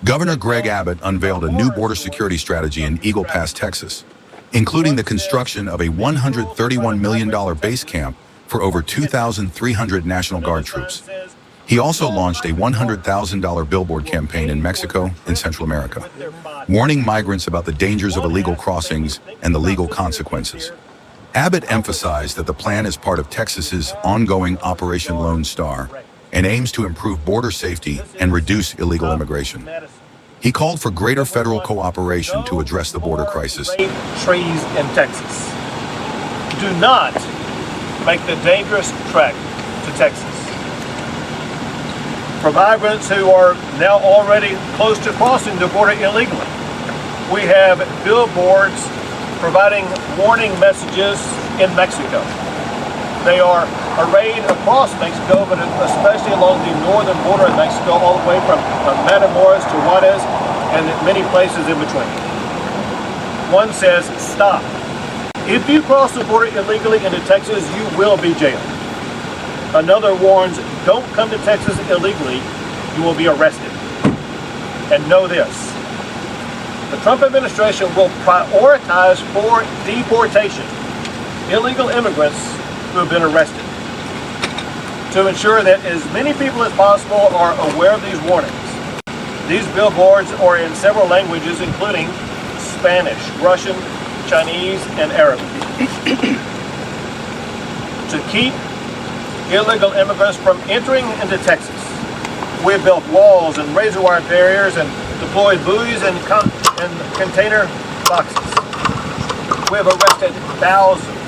Governor Greg Abbott unveiled a new border security strategy in Eagle Pass, Texas, including the construction of a $131 million base camp for over 2,300 National Guard troops. He also launched a $100,000 billboard campaign in Mexico and Central America, warning migrants about the dangers of illegal crossings and the legal consequences. Abbott emphasized that the plan is part of Texas's ongoing Operation Lone Star and aims to improve border safety and reduce illegal immigration. He called for greater federal cooperation to address the border crisis. Trees in Texas. Do not make the dangerous trek to Texas. For migrants who are now already close to crossing the border illegally, we have billboards providing warning messages in Mexico. They are arrayed across Mexico, but especially along the northern border of Mexico, all the way from Matamoros to Juarez, and many places in between. One says, stop. If you cross the border illegally into Texas, you will be jailed. Another warns, don't come to Texas illegally, you will be arrested. And know this, the Trump administration will prioritize for deportation illegal immigrants who have been arrested, to ensure that as many people as possible are aware of these warnings. These billboards are in several languages, including Spanish, Russian, Chinese, and Arabic. To keep illegal immigrants from entering into Texas, we have built walls and razor wire barriers and deployed buoys and container boxes. We have arrested thousands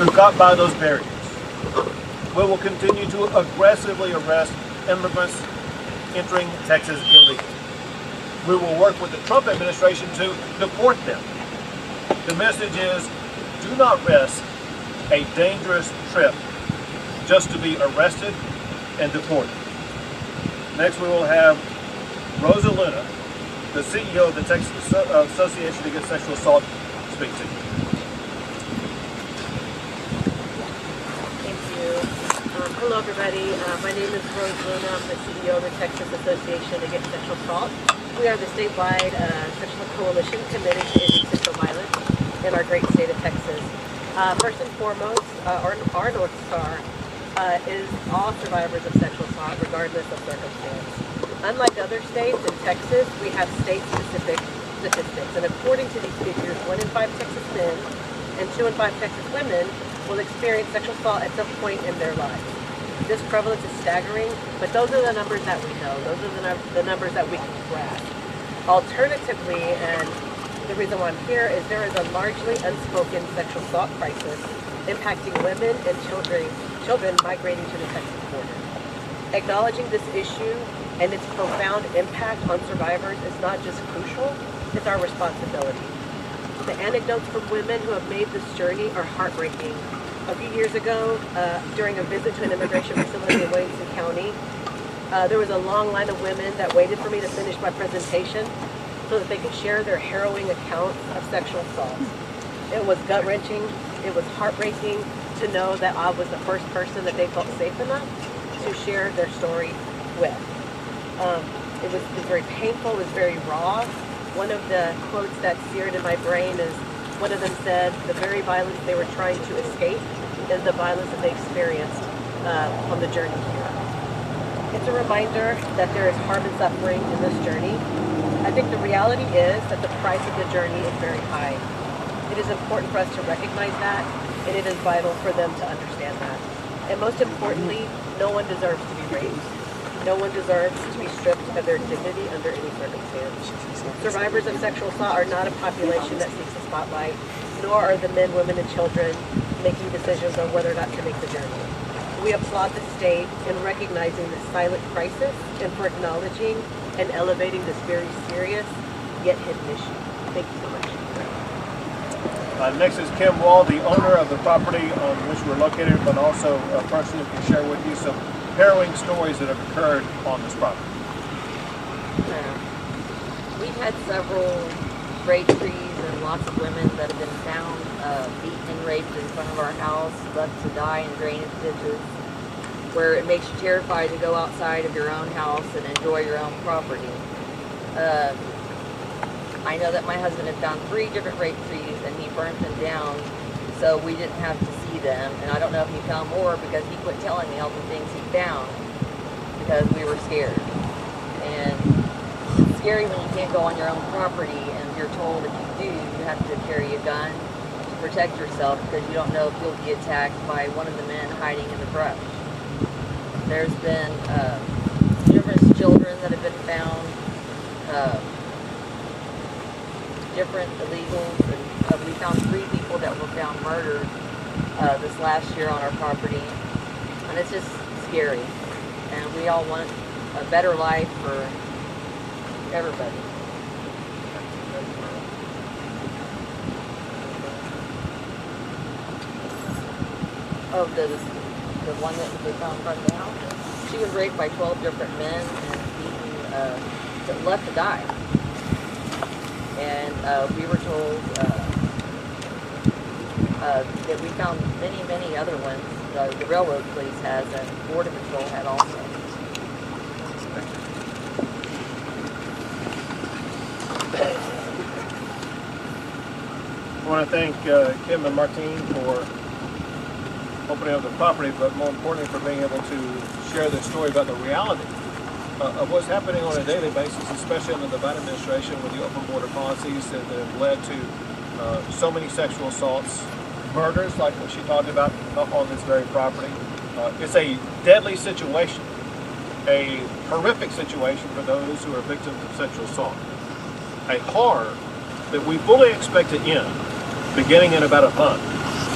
who got by those barriers. We will continue to aggressively arrest immigrants entering Texas illegally. We will work with the Trump administration to deport them. The message is, do not risk a dangerous trip just to be arrested and deported. Next we will have Rosa Luna, the CEO of the Texas Association Against Sexual Assault, speak to you. Hello everybody, my name is Rose Luna. I'm the CEO of the Texas Association Against Sexual Assault. We are the statewide sexual coalition committed to ending sexual violence in our great state of Texas. First and foremost, our North Star is all survivors of sexual assault regardless of circumstance. Unlike other states, in Texas we have state-specific statistics, and according to these figures, 1 in 5 Texas men and 2 in 5 Texas women will experience sexual assault at some point in their lives. This prevalence is staggering, but those are the numbers that we know. Those are the numbers that we can grasp. Alternatively, and the reason why I'm here is there is a largely unspoken sexual assault crisis impacting women and children migrating to the Texas border. Acknowledging this issue and its profound impact on survivors is not just crucial, it's our responsibility. The anecdotes from women who have made this journey are heartbreaking. A few years ago, during a visit to an immigration facility in Williamson County, there was a long line of women that waited for me to finish my presentation so that they could share their harrowing accounts of sexual assault. It was gut-wrenching, it was heartbreaking to know that I was the first person that they felt safe enough to share their story with. It was very painful, it was very raw. One of the quotes that seared in my brain is, one of them said, the very violence they were trying to escape is the violence that they experienced on the journey here. It's a reminder that there is harm and suffering in this journey. I think the reality is that the price of the journey is very high. It is important for us to recognize that, and it is vital for them to understand that. And most importantly, no one deserves to be raped. No one deserves to be stripped of their dignity under any circumstance. Survivors of sexual assault are not a population that seeks the spotlight, nor are the men, women, and children making decisions on whether or not to make the journey. We applaud the state in recognizing this silent crisis and for acknowledging and elevating this very serious yet hidden issue. Thank you so much. Next is Kim Wall, the owner of the property on which we're located, but also a person who can share with you some harrowing stories that have occurred on this property. We've had several raperies and lots of women that have been found beaten and raped in front of our house, left to die in drainage ditches. where it makes you terrified to go outside of your own house and enjoy your own property. I know that my husband had found 3 different rape trees and he burnt them down so we didn't have to see them. And I don't know if he found more because he quit telling me all the things he found because we were scared. And it's scary when you can't go on your own property and you're told if you do, you have to carry a gun to protect yourself because you don't know if you'll be attacked by one of the men hiding in the brush. There's been numerous children that have been found, different illegals, and we found 3 people that were found murdered this last year on our property, and it's just scary. And we all want a better life for everybody. Oh, the one that they found in front of the house, she was raped by 12 different men and beaten, left to die. And we were told that we found many, many other ones. The railroad police has, and Border Patrol had also. I want to thank Kim and Martine for opening up the property, but more importantly for being able to share their story about the reality of what's happening on a daily basis, especially under the Biden administration with the open border policies that have led to so many sexual assaults, murders like what she talked about on this very property. It's a deadly situation, a horrific situation for those who are victims of sexual assault. A horror that we fully expect to end beginning in about a month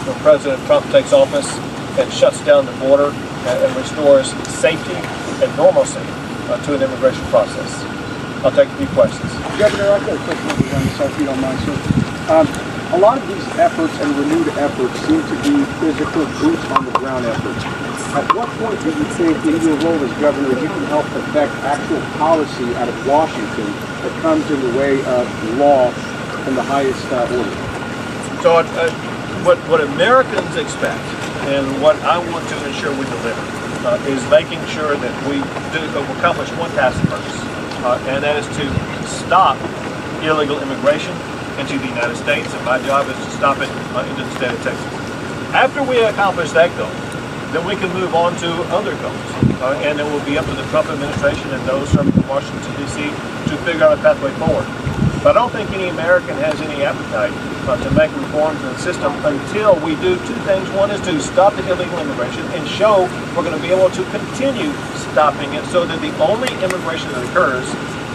when President Trump takes office and shuts down the border and restores safety and normalcy to an immigration process. I'll take a few questions. Governor, I've got a question for you on this, if you don't mind, sir. A lot of these efforts and renewed efforts seem to be physical, boots on the ground efforts. At what point do you think, in your role as governor, you can help affect actual policy out of Washington that comes in the way of law from the highest order? So what Americans expect and what I want to ensure we deliver is making sure that we accomplish one task first, and that is to stop illegal immigration into the United States, and my job is to stop it into the state of Texas. After we accomplish that goal, then we can move on to other goals, and it will be up to the Trump administration and those from Washington, D.C. to figure out a pathway forward. But I don't think any American has any appetite to make reforms in the system until we do 2 things. One is to stop the illegal immigration and show we're going to be able to continue stopping it so that the only immigration that occurs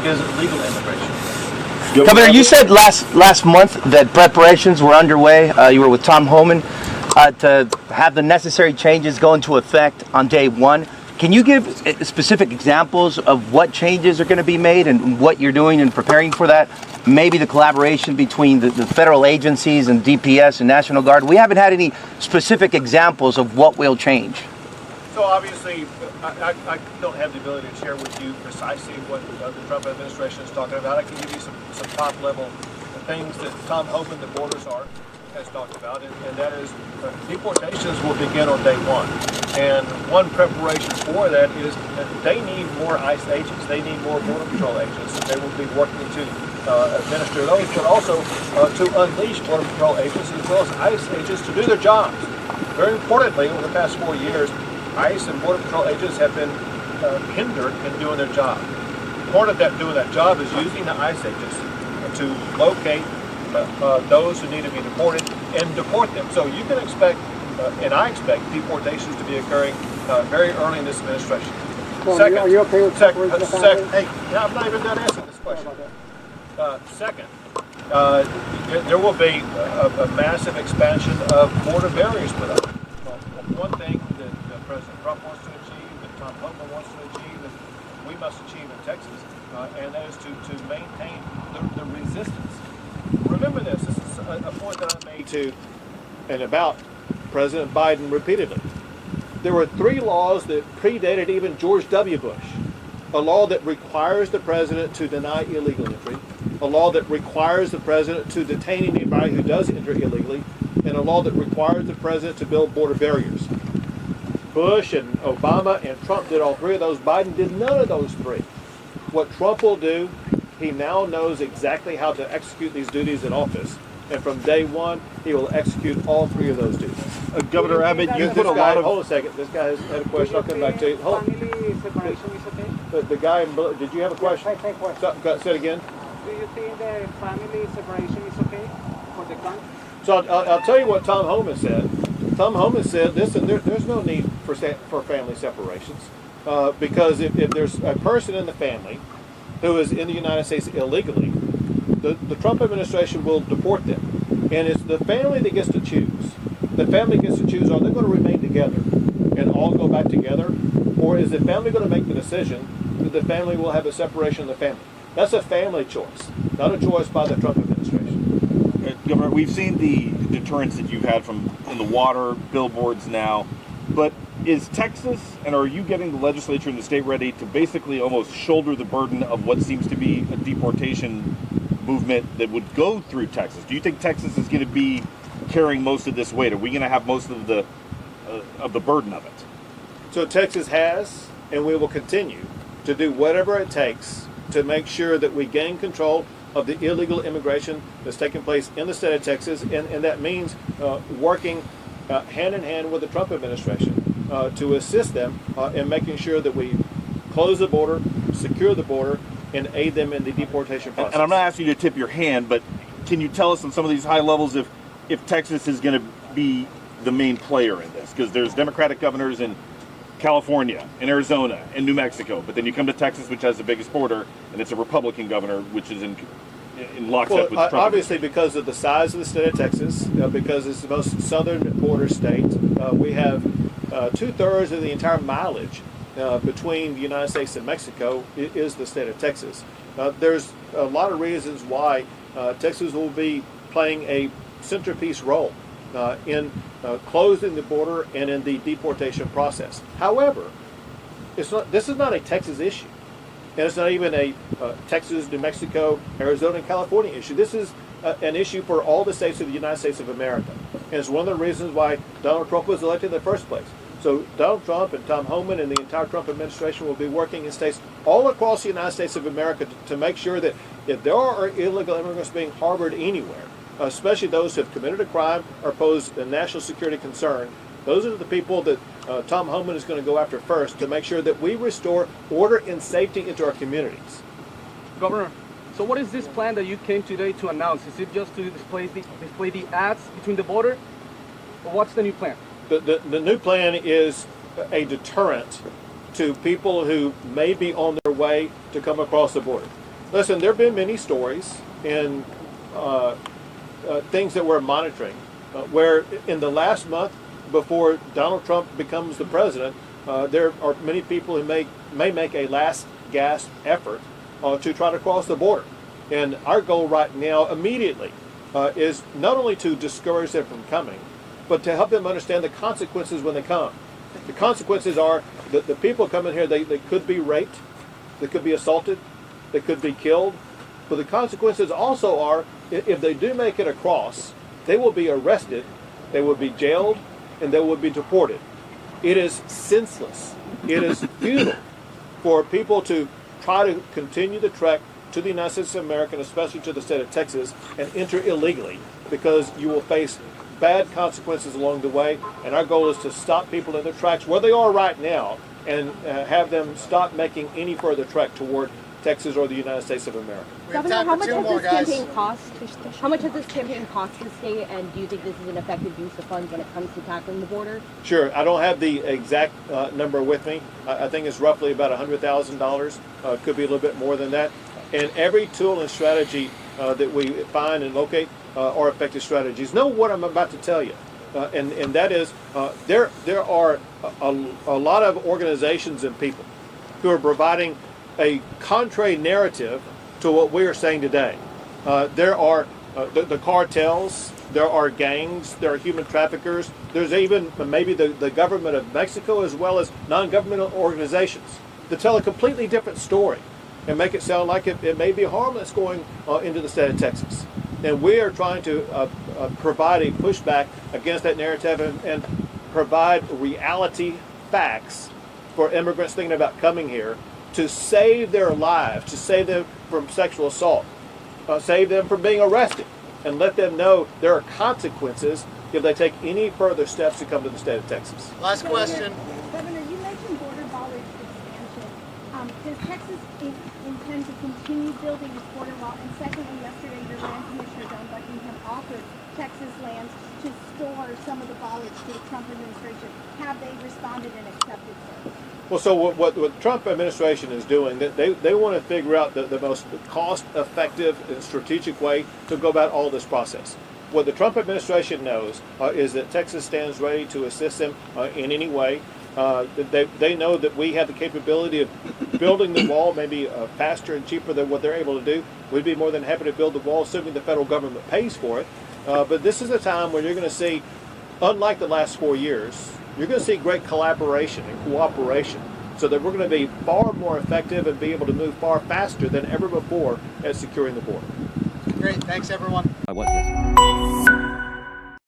is legal immigration. Governor, you said last month that preparations were underway. You were with Tom Homan to have the necessary changes go into effect on day 1. Can you give specific examples of what changes are going to be made and what you're doing in preparing for that? Maybe the collaboration between the federal agencies and DPS and National Guard. We haven't had any specific examples of what will change. So obviously, I don't have the ability to share with you precisely what the Trump administration is talking about. I can give you some top-level things that Tom Homan, the border czar, has talked about, and that is deportations will begin on day 1. And one preparation for that is that they need more ICE agents. They need more Border Patrol agents. They will be working to administer those, but also to unleash Border Patrol agents as well as ICE agents to do their jobs. Very importantly, over the past 4 years, ICE and Border Patrol agents have been hindered in doing their job. Part of that doing that job is using the ICE agents to locate those who need to be deported and deport them. So you can expect, and I expect, deportations to be occurring very early in this administration. Well, second, are you okay with hey, I'm not even done answering this question. Second, there will be a massive expansion of border barriers with us. One thing that President Trump wants to achieve, that Tom Homan wants to achieve, that we must achieve in Texas, and that is to maintain the resistance. Remember this is a point that I made to and about President Biden repeatedly. There were 3 laws that predated even George W. Bush. A law that requires the president to deny illegal entry, a law that requires the president to detain anybody who does enter illegally, and a law that requires the president to build border barriers. Bush and Obama and Trump did all three of those. Biden did none of those three. What Trump will do, he now knows exactly how to execute these duties in office. And from day one, he will execute all three of those duties. Governor Abbott, you This put a guy, lot of... hold a second. This guy had a question. I'll come back to you. Hold. Family separation is okay? The guy in blue, did you have a question? Same question. Say it again. Do you think the family separation is okay for the country? So I'll tell you what Tom Homan said. Tom Homan said, listen, there's no need for family separations because if there's a person in the family who is in the United States illegally, the Trump administration will deport them. And it's the family that gets to choose. The family gets to choose, are they going to remain together and all go back together? Or is the family going to make the decision that the family will have a separation of the family? That's a family choice, not a choice by the Trump administration. Governor, we've seen the deterrence that you've had from in the water, billboards now, but is Texas, and are you getting the legislature and the state ready to basically almost shoulder the burden of what seems to be a deportation movement that would go through Texas? Do you think Texas is going to be carrying most of this weight? Are we going to have most of the burden of it? So Texas has, and we will continue to do whatever it takes to make sure that we gain control of the illegal immigration that's taking place in the state of Texas, and that means working hand in hand with the Trump administration to assist them in making sure that we close the border, secure the border, and aid them in the deportation process. And I'm not asking you to tip your hand, but can you tell us on some of these high levels if Texas is going to be the main player in this? Because there's Democratic governors in California, in Arizona, in New Mexico, but then you come to Texas, which has the biggest border, and it's a Republican governor, which is in lockstep with Trump. Obviously, because of the size of the state of Texas, because it's the most southern border state, we have 2/3 of the entire mileage between the United States and Mexico is the state of Texas. There's a lot of reasons why Texas will be playing a centerpiece role in closing the border and in the deportation process. However, this is not a Texas issue. And it's not even a Texas, New Mexico, Arizona, and California issue. This is an issue for all the states of the United States of America. And it's one of the reasons why Donald Trump was elected in the first place. So Donald Trump and Tom Homan and the entire Trump administration will be working in states all across the United States of America to make sure that if there are illegal immigrants being harbored anywhere, especially those who have committed a crime or pose a national security concern, those are the people that Tom Homan is going to go after first to make sure that we restore order and safety into our communities. Governor, so what is this plan that you came today to announce? Is it just to display the ads between the border? Or what's the new plan? The new plan is a deterrent to people who may be on their way to come across the border. Listen, there have been many stories and things that we're monitoring where in the last month before Donald Trump becomes the president, there are many people who may make a last gasp effort to try to cross the border. And our goal right now immediately is not only to discourage them from coming, but to help them understand the consequences when they come. The consequences are that the people coming here, they could be raped, they could be assaulted, they could be killed. But the consequences also are, if they do make it across, they will be arrested, they will be jailed, and they will be deported. It is senseless. It is futile for people to try to continue the trek to the United States of America, and especially to the state of Texas, and enter illegally, because you will face bad consequences along the way. And our goal is to stop people in their tracks where they are right now and have them stop making any further trek toward Texas or the United States of America. Governor, how much has this campaign cost? How much has this campaign cost the state, and do you think this is an effective use of funds when it comes to tackling the border? Sure. I don't have the exact number with me. I think it's roughly about $100,000. Could be a little bit more than that. And every tool and strategy that we find and locate are effective strategies. Know what I'm about to tell you, and that is there are a lot of organizations and people who are providing a contrary narrative to what we are saying today. There are the cartels, there are gangs, there are human traffickers, there's even maybe the government of Mexico as well as non-governmental organizations that tell a completely different story and make it sound like it may be harmless going into the state of Texas. And we are trying to provide a pushback against that narrative and provide reality facts for immigrants thinking about coming here to save their lives, to save them from sexual assault, save them from being arrested, and let them know there are consequences if they take any further steps to come to the state of Texas. Last question. Governor, you mentioned border bollards expansion. Does Texas intend to continue building this border wall? And secondly, yesterday your land commissioner, John Buckingham, offered Texas lands to store some of the bollards to the Trump administration. Have they responded and accepted, sir? Well, so what the Trump administration is doing, they want to figure out the most cost-effective and strategic way to go about all this process. What the Trump administration knows is that Texas stands ready to assist them in any way. They know that we have the capability of building the wall maybe faster and cheaper than what they're able to do. We'd be more than happy to build the wall, assuming the federal government pays for it. But this is a time when you're going to see, unlike the last 4 years, you're going to see great collaboration and cooperation so that we're going to be far more effective and be able to move far faster than ever before at securing the border. Great. Thanks, everyone. I was.